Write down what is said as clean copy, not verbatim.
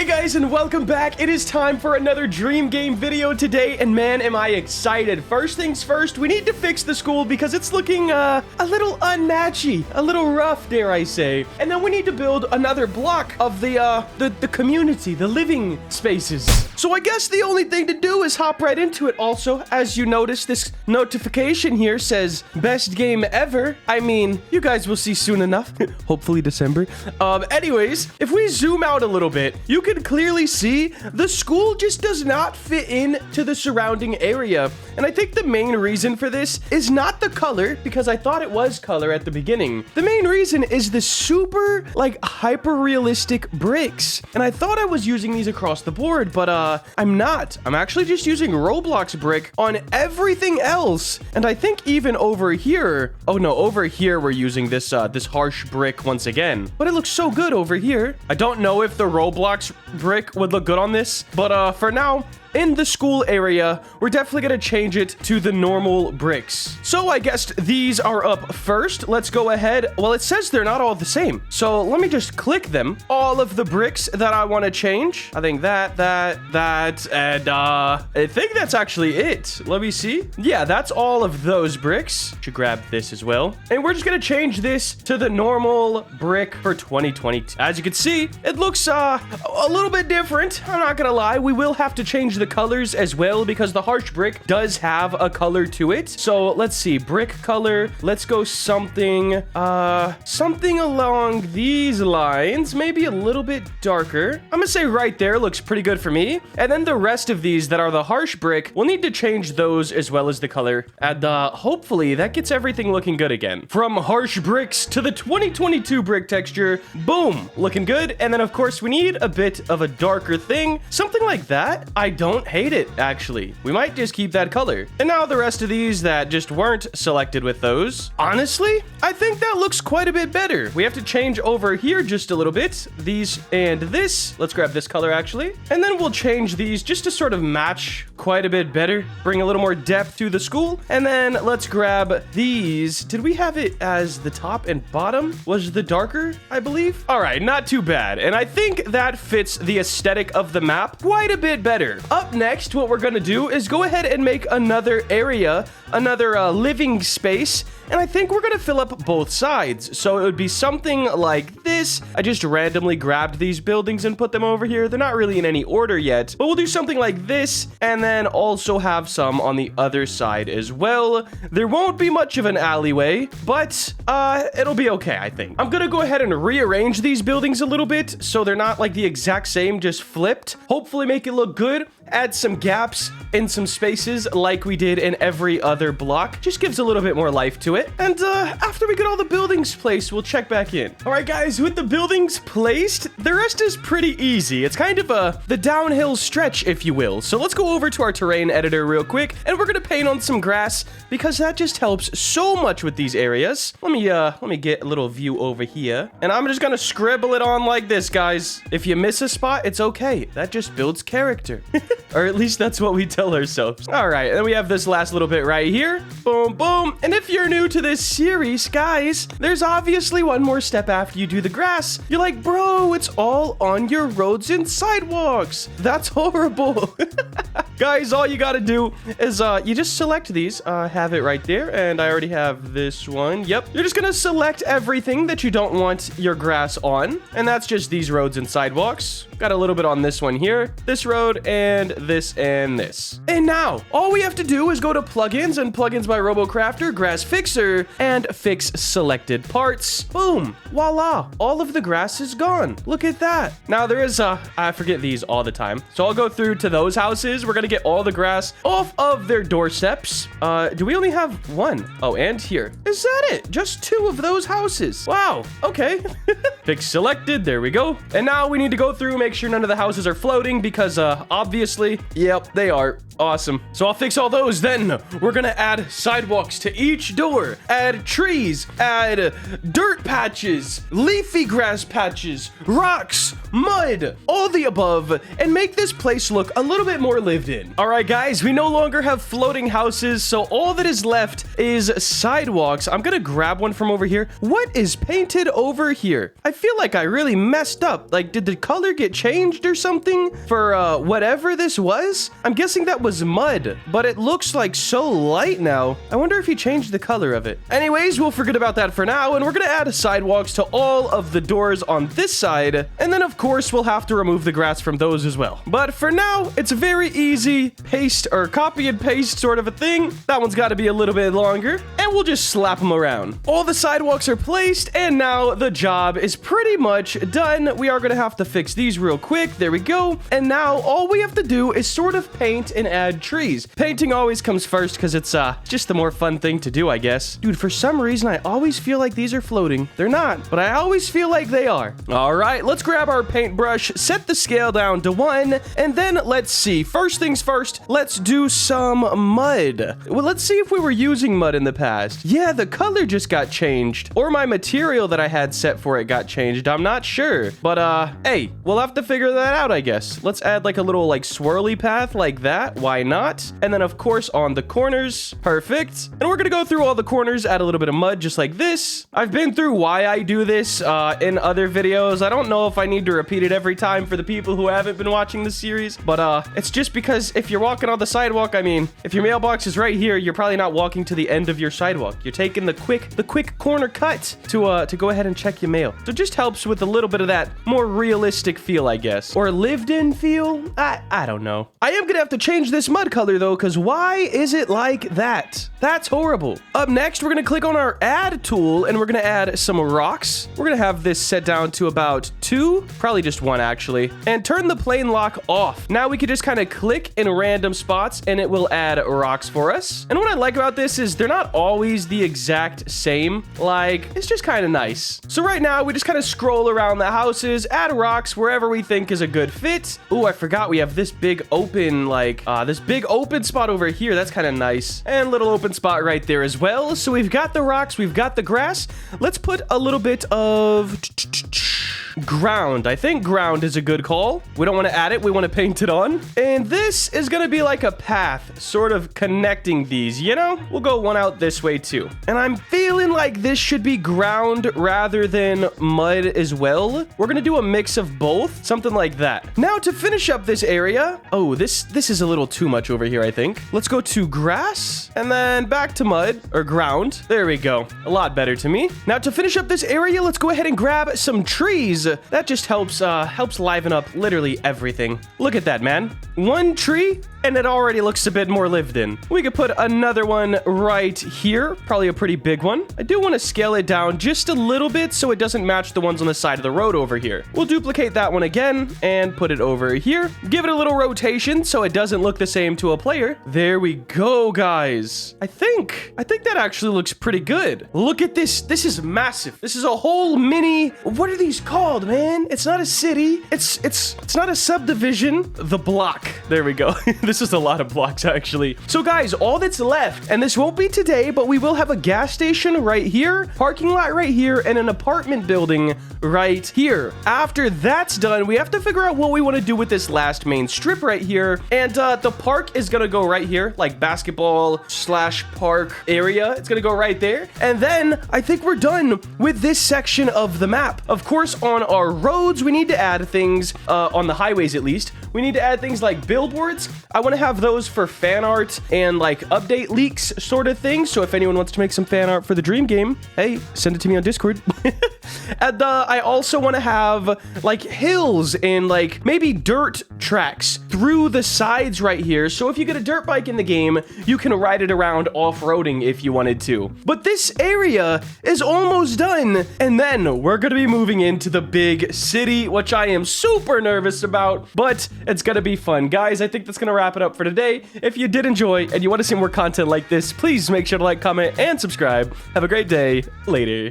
Hey guys, and welcome back. It is time for another dream game video today, and man, am I excited. First things first, we need to fix the school because it's looking a little unmatchy, a little rough, dare I say. And then we need to build another block of the community, the living spaces. So I guess the only thing to do is hop right into it. Also, as you notice, this notification here says best game ever. I mean, you guys will see soon enough. Hopefully December. Anyways, if we zoom out a little bit, you can clearly see the school just does not fit in to the surrounding area. And I think the main reason for this is not the color, because I thought it was color at the beginning. The main reason is the super, like, hyper-realistic bricks. And I thought I was using these across the board, but I'm not. I'm actually just using Roblox brick on everything else. And I think even over here, oh no, over here we're using this this harsh brick once again. But it looks so good over here. I don't know if the Roblox brick would look good on this, but for now, in the school area, we're definitely gonna change it to the normal bricks. So I guess these are up first. Let's go ahead. Well, it says they're not all the same. So let me just click them. All of the bricks that I want to change. I think that, and I think that's actually it. Let me see. Yeah, that's all of those bricks. Should grab this as well. And we're just gonna change this to the normal brick for 2022. As you can see, it looks a little bit different. I'm not gonna lie. We will have to change the colors as well because the harsh brick does have a color to it. So let's see, brick color. Let's go something along these lines, maybe a little bit darker. I'm gonna say right there looks pretty good for me. And then the rest of these that are the harsh brick, we'll need to change those as well as the color. And hopefully that gets everything looking good again. From harsh bricks to the 2022 brick texture, boom, looking good. And then of course we need a bit of a darker thing, something like that. I don't hate it, actually. We might just keep that color. And now the rest of these that just weren't selected with those. Honestly, I think that looks quite a bit better. We have to change over here just a little bit. These and this. Let's grab this color, actually. And then we'll change these just to sort of match quite a bit better. Bring a little more depth to the school. And then let's grab these. Did we have it as the top and bottom? Was the darker, I believe? All right, not too bad. And I think that fits the aesthetic of the map quite a bit better. Up next, what we're gonna do is go ahead and make another area, another living space, and I think we're gonna fill up both sides. So it would be something like this. I just randomly grabbed these buildings and put them over here. They're not really in any order yet, but we'll do something like this, and then also have some on the other side as well. There won't be much of an alleyway, but it'll be okay, I think. I'm gonna go ahead and rearrange these buildings a little bit so they're not like the exact same, just flipped. Hopefully make it look good. Add some gaps in some spaces like we did in every other block. Just gives a little bit more life to it. And after we get all the buildings placed, we'll check back in. All right, guys, with the buildings placed, the rest is pretty easy. It's kind of the downhill stretch, if you will. So let's go over to our terrain editor real quick, and we're gonna paint on some grass because that just helps so much with these areas. Let me get a little view over here, and I'm just gonna scribble it on like this, guys. If you miss a spot, it's okay. That just builds character. Or at least that's what we tell ourselves. All right, and then we have this last little bit right here. Boom, boom. And if you're new to this series, guys, there's obviously one more step after you do the grass. You're like, bro, it's all on your roads and sidewalks. That's horrible. Guys, all you gotta do is you just select these. Have it right there, and I already have this one. Yep. You're just gonna select everything that you don't want your grass on, and that's just these roads and sidewalks. Got a little bit on this one here, this road, and this and this. And now, all we have to do is go to plugins and plugins by RoboCrafter, Grass Fixer, and fix selected parts. Boom, voila, all of the grass is gone. Look at that. Now there is, I forget these all the time. So I'll go through to those houses. We're gonna get all the grass off of their doorsteps. Do we only have one? Oh, and here. Is that it? Just two of those houses. Wow, okay. Fix selected, there we go. And now we need to go through, make sure none of the houses are floating because, obviously, yep, they are. Awesome. So I'll fix all those. Then we're gonna add sidewalks to each door, add trees, add dirt patches, leafy grass patches, rocks, mud, all the above, and make this place look a little bit more lived in. All right, guys, we no longer have floating houses, so all that is left is sidewalks. I'm gonna grab one from over here. What is painted over here? I feel like I really messed up. Like, did the color get changed or something for whatever this was? I'm guessing that was mud, but it looks like so light now. I wonder if he changed the color of it. Anyways, we'll forget about that for now, and we're gonna add sidewalks to all of the doors on this side, and then of course we'll have to remove the grass from those as well. But for now, it's a very easy paste or copy and paste sort of a thing. That one's got to be a little bit longer, and we'll just slap them around. All the sidewalks are placed, and now the job is pretty much done. We are gonna have to fix these real quick. There we go. And now all we have to do is sort of paint and add trees. Painting always comes first because it's just the more fun thing to do, I guess. Dude, for some reason, I always feel like these are floating. They're not, but I always feel like they are. All right, let's grab our paintbrush, set the scale down to 1, and then let's see. First things first, let's do some mud. Well, let's see if we were using mud in the past. Yeah, the color just got changed, or my material that I had set for it got changed. I'm not sure, but hey, we'll have to figure that out, I guess. Let's add like a little like swirly path like that. Why not? And then of course on the corners. Perfect. And we're gonna go through all the corners, add a little bit of mud just like this. I've been through why I do this in other videos. I don't know if I need to repeat it every time for the people who haven't been watching the series, but it's just because if you're walking on the sidewalk, I mean, if your mailbox is right here, you're probably not walking to the end of your sidewalk. You're taking the quick corner cut to go ahead and check your mail. So it just helps with a little bit of that more realistic feel, I guess, or lived in feel. I don't know. I am gonna have to change this mud color though, because why is it like that? That's horrible. Up next, we're gonna click on our add tool and we're gonna add some rocks. We're gonna have this set down to about 2, probably just 1 actually, and turn the plane lock off. Now we can just kind of click in random spots and it will add rocks for us. And what I like about this is they're not always the exact same. Like, it's just kind of nice. So right now we just kind of scroll around the houses, add rocks wherever we think is a good fit. Oh, I forgot we have this big open, like, this big open spot over here. That's kind of nice. And little open spot right there as well. So we've got the rocks, we've got the grass. Let's put a little bit of ground. I think ground is a good call. We don't want to add it, we want to paint it on. And this is going to be like a path sort of connecting these, you know? We'll go one out this way too. And I'm feeling like this should be ground rather than mud as well. We're going to do a mix of both, something like that. Now to finish up this area, oh, this is a little too much over here, I think. Let's go to grass and then back to mud or ground. There we go. A lot better to me. Now to finish up this area, let's go ahead and grab some trees. That just helps liven up literally everything. Look at that, man. One tree and it already looks a bit more lived in. We could put another one right here, probably a pretty big one. I do want to scale it down just a little bit so it doesn't match the ones on the side of the road over here. We'll duplicate that one again and put it over here. Give it a little rotation so it doesn't look the same to a player. There we go, guys. I think that actually looks pretty good. Look at this. This is massive. This is a whole mini, what are these called, man? It's not a city. It's not a subdivision. The block. There we go. This is a lot of blocks, actually. So, guys, all that's left, and this won't be today, but we will have a gas station right here, parking lot right here, and an apartment building right here. After that's done, we have to figure out what we want to do with this last main strip right here. And the park is going to go right here, like basketball/park area. It's going to go right there. And then I think we're done with this section of the map. Of course, on our roads, we need to add things, on the highways at least. We need to add things like billboards. I want to have those for fan art and like update leaks sort of thing. So if anyone wants to make some fan art for the Dream Game, hey, send it to me on Discord. And I also want to have like hills and like maybe dirt tracks through the sides right here. So if you get a dirt bike in the game, you can ride it around off-roading if you wanted to. But this area is almost done. And then we're going to be moving into the big city, which I am super nervous about, but it's going to be fun. Guys, I think that's going to wrap it up for today. If you did enjoy and you want to see more content like this, please make sure to like, comment, and subscribe. Have a great day. Later.